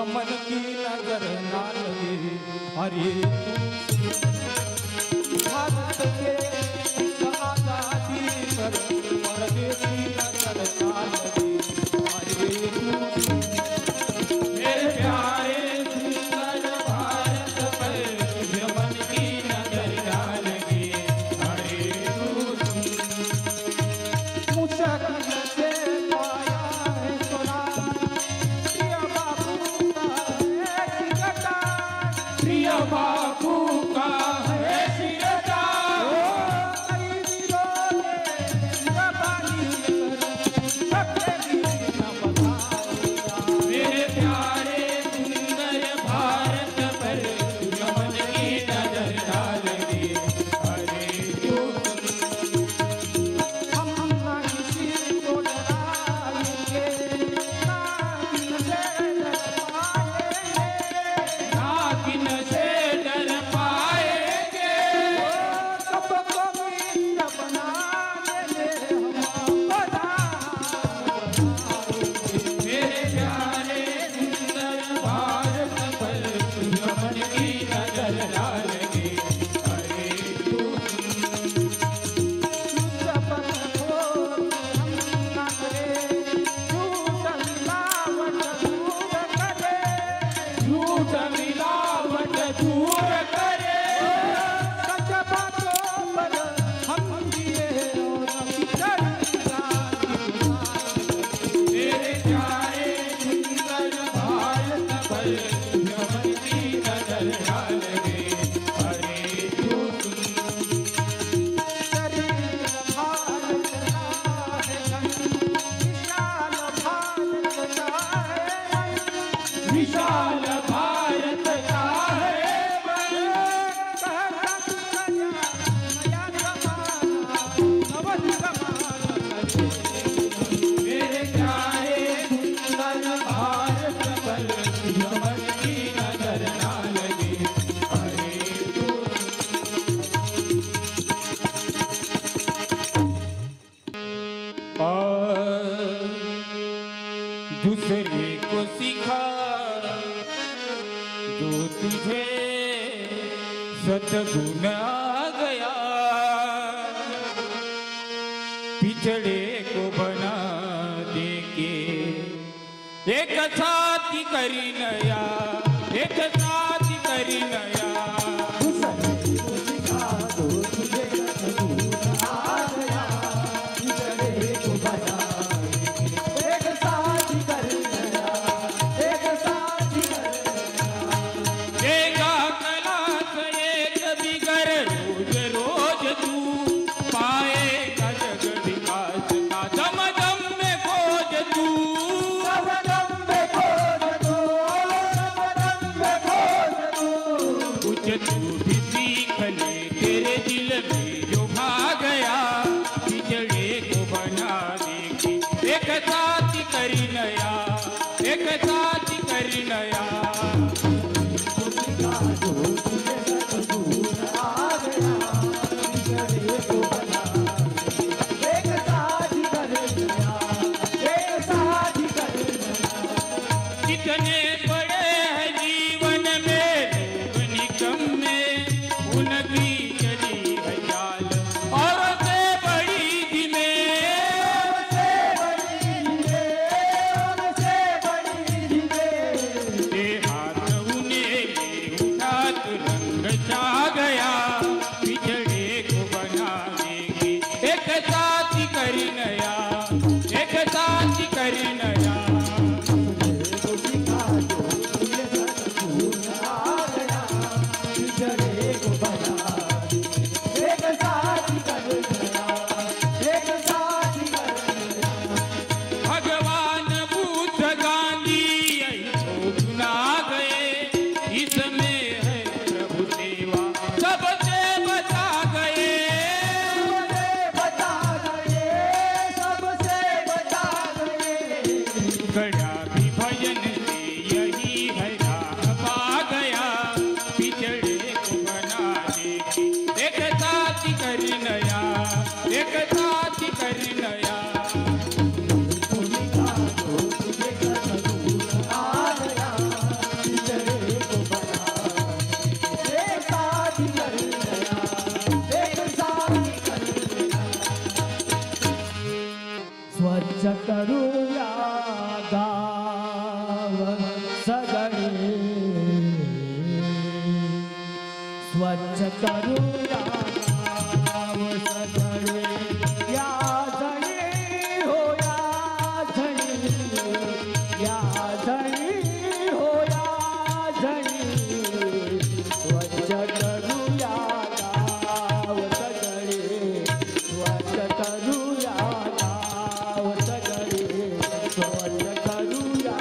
Yemen की नजर ना लगे। अरे भारत के आजादी पर परदेसी नजर ना लगे। अरे मेरे प्यारे सुंदर भारत पर यमन की नजर ना लगे। अरे मुश्किल से पाया है सोना प्रिय बापू का है सिरता। मेरे प्यारे सुंदर भारत पर यमन की नजर डालेंगे। अरे हम ना किसी को डराएंगे, ना किन से डर पाएंगे, सबको मित्र बना देंगे हम बना। मेरे प्यारे सुंदर भारत पर यमन की नजर डालेंगे। अरे झूठ मिलावट दूर करे, सच बातों पर हम जिए और मेरे प्यारे सुंदर भारत पर यमन की नजर डालेंगे। अरे विशाल भारत का है मेरे प्यारे सुंदर भारत पर यमन की नजर ना लगे। अरे दूसरे को सिखा जो तुझे सद्गुण आ गया, पिछड़े को बना दे के एक साथी करी नया, एक साथी करी नया। तू भी सीख ले तेरे दिल में जो भा गया, पिछड़े को बना देगी एक साथी करी नया, एक साथी करी नया। कितने बड़े हैं जीवन में निकम्मे, उनकी चली है चाल और से बड़ी धीमे, करूया गाव सगळे या जणी हो या जणी या जणी हो या जणी स्वच्छ करूया गाव सगळे स्वच्छ करूया गाव सगळे स्वच्छ करूया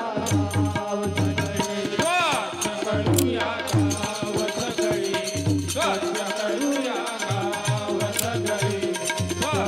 गाव सगळे स्वच्छ करूया गाव सगळे स्वच्छ करूया गाव सगळे स्वच्छ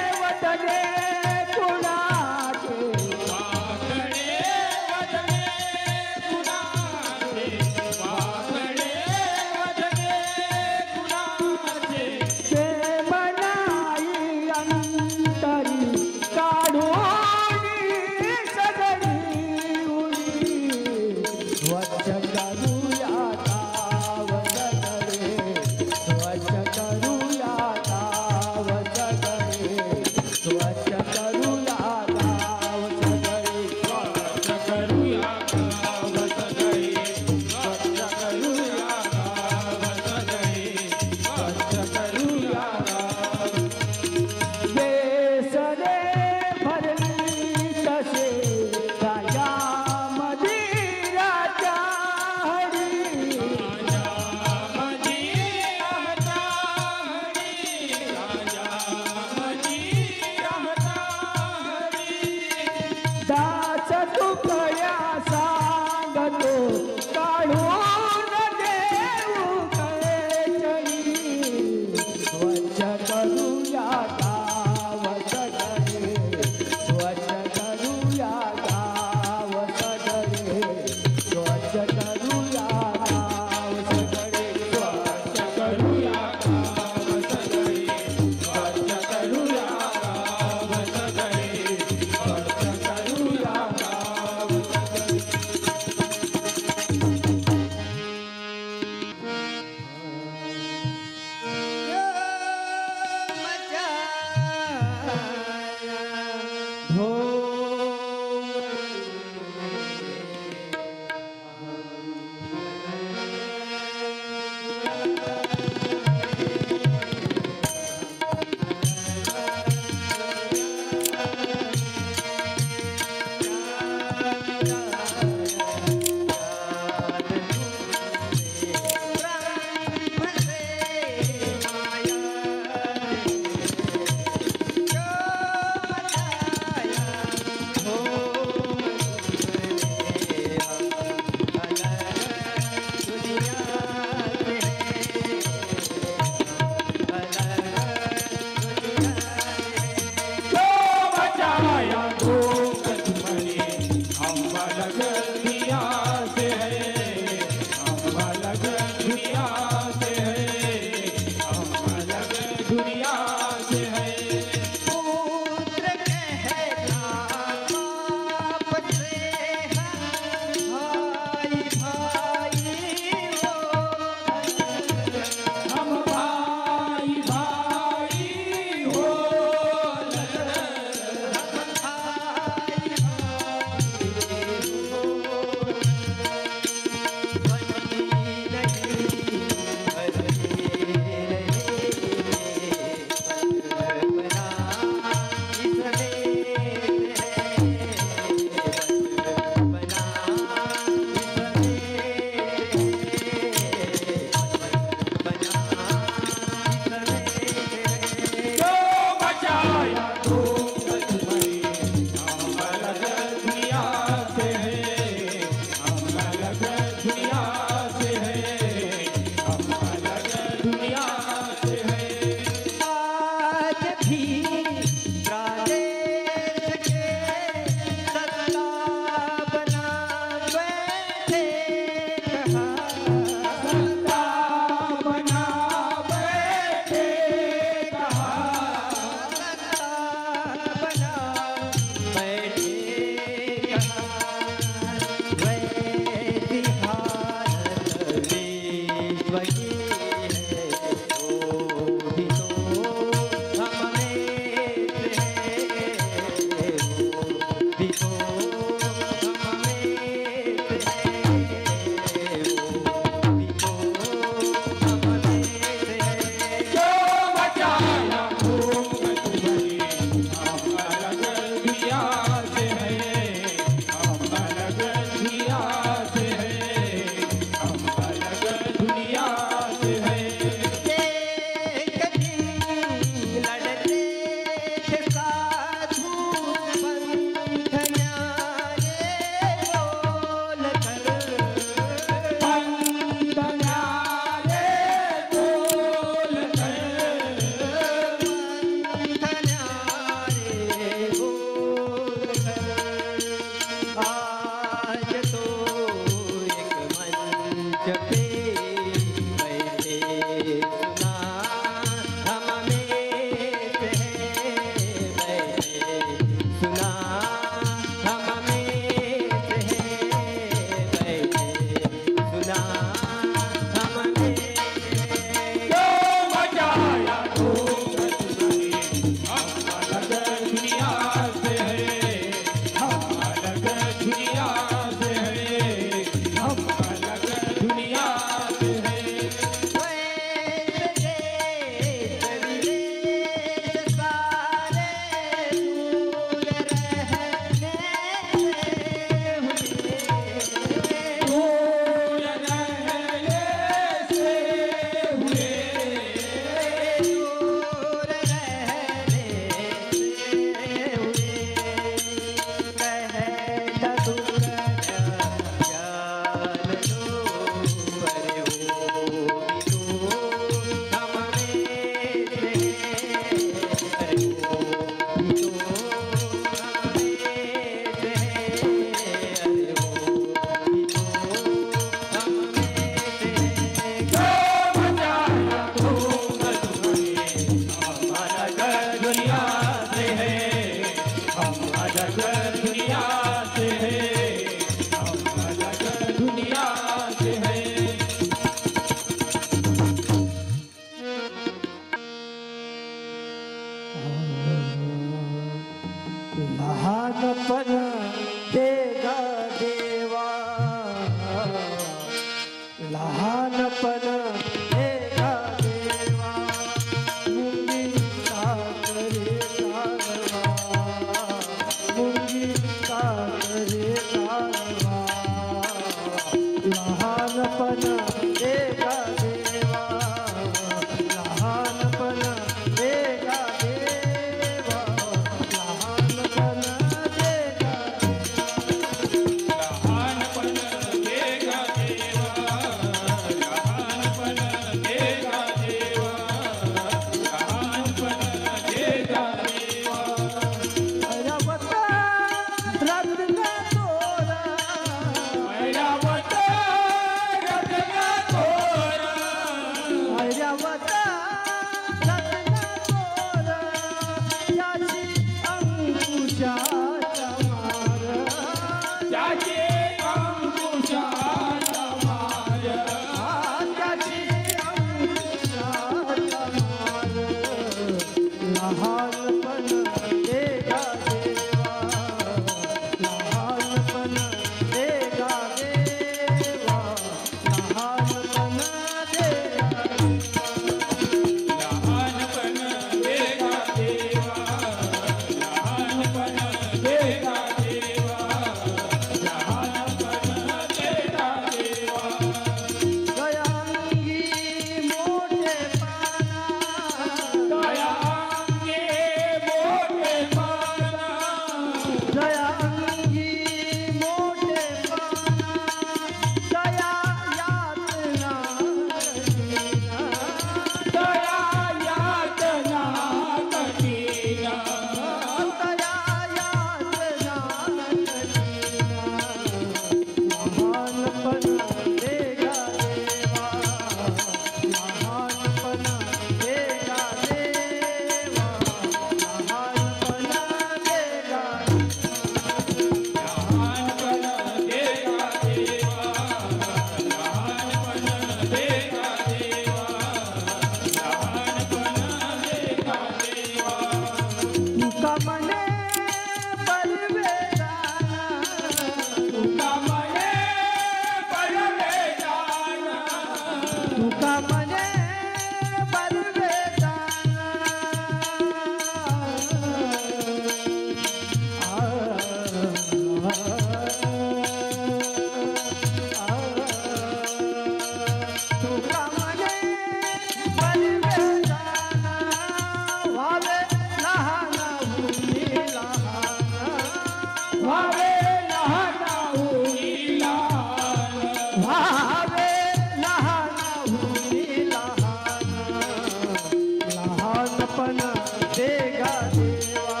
देगा देवा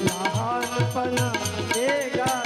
लहानपण देगा